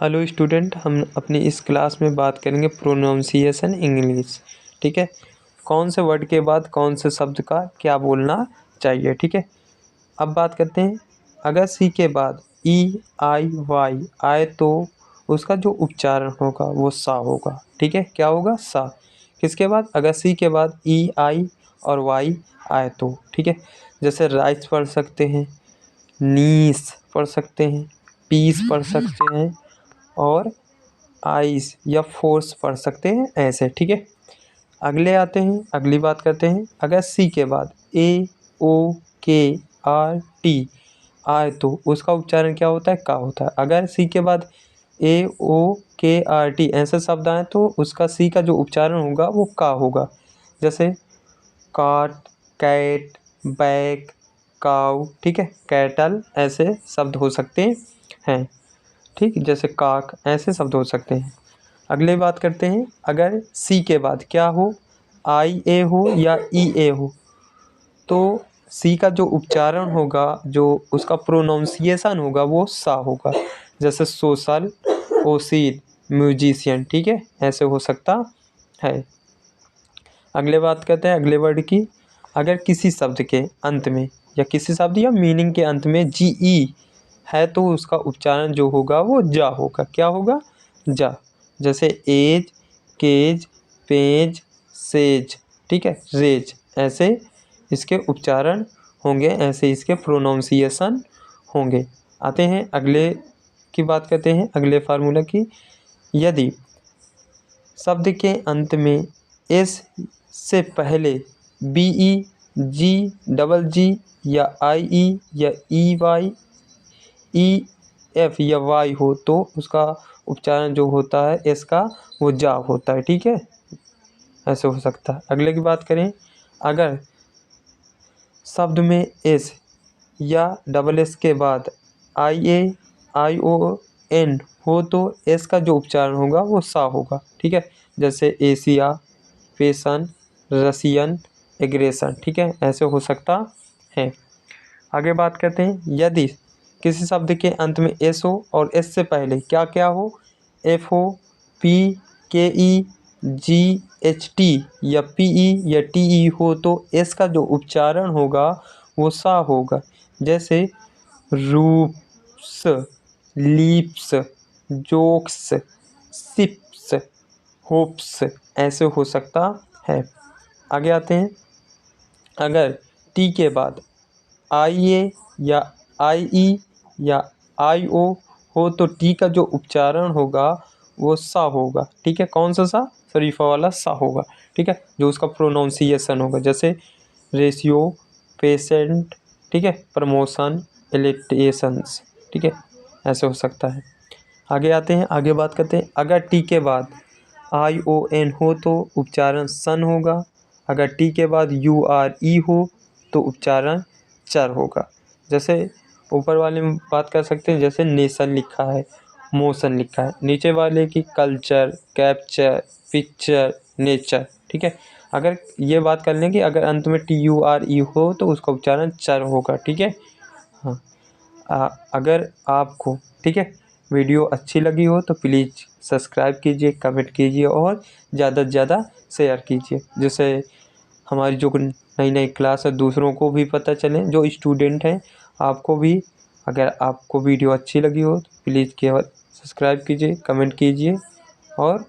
Hello student, हम अपनी इस क्लास में बात करेंगे प्रोनाउंसिएशन इंग्लिश। ठीक है, कौन से वर्ड के बाद कौन से शब्द का क्या बोलना चाहिए। ठीक है, अब बात करते हैं। अगर सी के बाद ई आई वाई आए तो उसका जो उच्चारण होगा वो सा होगा। ठीक है, क्या होगा? सा। किसके बाद? अगर सी के बाद ई आई और वाई आए तो। ठीक है, जैसे राइस पढ़ सकते हैं, नीस पढ़ सकते हैं, पीस पढ़ सकते हैं और आइस या फोर्स पढ़ सकते हैं ऐसे। ठीक है, अगले आते हैं, अगली बात करते हैं। अगर सी के बाद ए ओ के आर टी आए तो उसका उच्चारण क्या होता है? का होता है। अगर सी के बाद ए ओ के आर टी ऐसे शब्द आए तो उसका सी का जो उच्चारण होगा वो का होगा। जैसे काट, कैट, बैक, काउ। ठीक है, कैटल ऐसे शब्द हो सकते हैं। ठीक, जैसे काक ऐसे शब्द हो सकते हैं। अगले बात करते हैं। अगर सी के बाद क्या हो, आई ए हो या ई ए हो तो सी का जो उच्चारण होगा, जो उसका प्रोनाउंसिएशन होगा वो सा होगा। जैसे सोशल, ओसील, म्यूजिशियन। ठीक है, ऐसे हो सकता है। अगले बात करते हैं अगले वर्ड की। अगर किसी शब्द के अंत में या किसी शब्द या मीनिंग के अंत में जी ई है तो उसका उच्चारण जो होगा वो जा होगा। क्या होगा? जा। जैसे एज, केज, पेज, सेज। ठीक है, रेज ऐसे इसके उच्चारण होंगे, ऐसे इसके प्रोनाउंसिएशन होंगे। आते हैं अगले की बात करते हैं, अगले फार्मूला की। यदि शब्द के अंत में एस से पहले बी ई, जी, डबल जी या आई ई या ई वाई, ई एफ या वाई हो तो उसका उच्चारण जो होता है एस का वो जा होता है। ठीक है, ऐसे हो सकता है। अगले की बात करें। अगर शब्द में एस या डबल एस के बाद आई ए आई ओ एन हो तो एस का जो उच्चारण होगा वो सा होगा। ठीक है, जैसे एशिया, फैशन, रसियन, एग्रेशन। ठीक है, ऐसे हो सकता है। आगे बात करते हैं। यदि किसी शब्द के अंत में एस हो और एस से पहले क्या क्या हो, एफ हो, पी, के ई, जी, एच टी या पी ई या टी ई हो तो एस का जो उच्चारण होगा वो सा होगा। जैसे रूप्स, लीप्स, जोक्स, सिप्स, होप्स ऐसे हो सकता है। आगे आते हैं। अगर टी के बाद आई ए या आई ई या आई ओ हो तो टी का जो उच्चारण होगा वो सा होगा। ठीक है, कौन सा सा? शरीफा वाला सा होगा। ठीक है, जो उसका प्रोनाउंसिएशन होगा। जैसे रेशियो, पेशेंट। ठीक है, प्रमोशन, इलेक्टेशंस। ठीक है, ऐसे हो सकता है। आगे आते हैं, आगे बात करते हैं। अगर टी के बाद आई ओ एन हो तो उच्चारण सन होगा। अगर टी के बाद यू आर ई हो तो उच्चारण चर होगा। जैसे ऊपर वाले में बात कर सकते हैं, जैसे नेशन लिखा है, मोशन लिखा है। नीचे वाले की कल्चर, कैप्चर, पिक्चर, नेचर। ठीक है, अगर ये बात कर लें कि अगर अंत में टी यू आर ई हो तो उसका उच्चारण चर होगा। ठीक है, हाँ। अगर आपको, ठीक है, वीडियो अच्छी लगी हो तो प्लीज़ सब्सक्राइब कीजिए, कमेंट कीजिए और ज़्यादा से ज़्यादा शेयर कीजिए, जिससे हमारी जो नई नई क्लास है दूसरों को भी पता चले, जो स्टूडेंट हैं आपको भी। अगर आपको वीडियो अच्छी लगी हो तो प्लीज़ केवल सब्सक्राइब कीजिए, कमेंट कीजिए और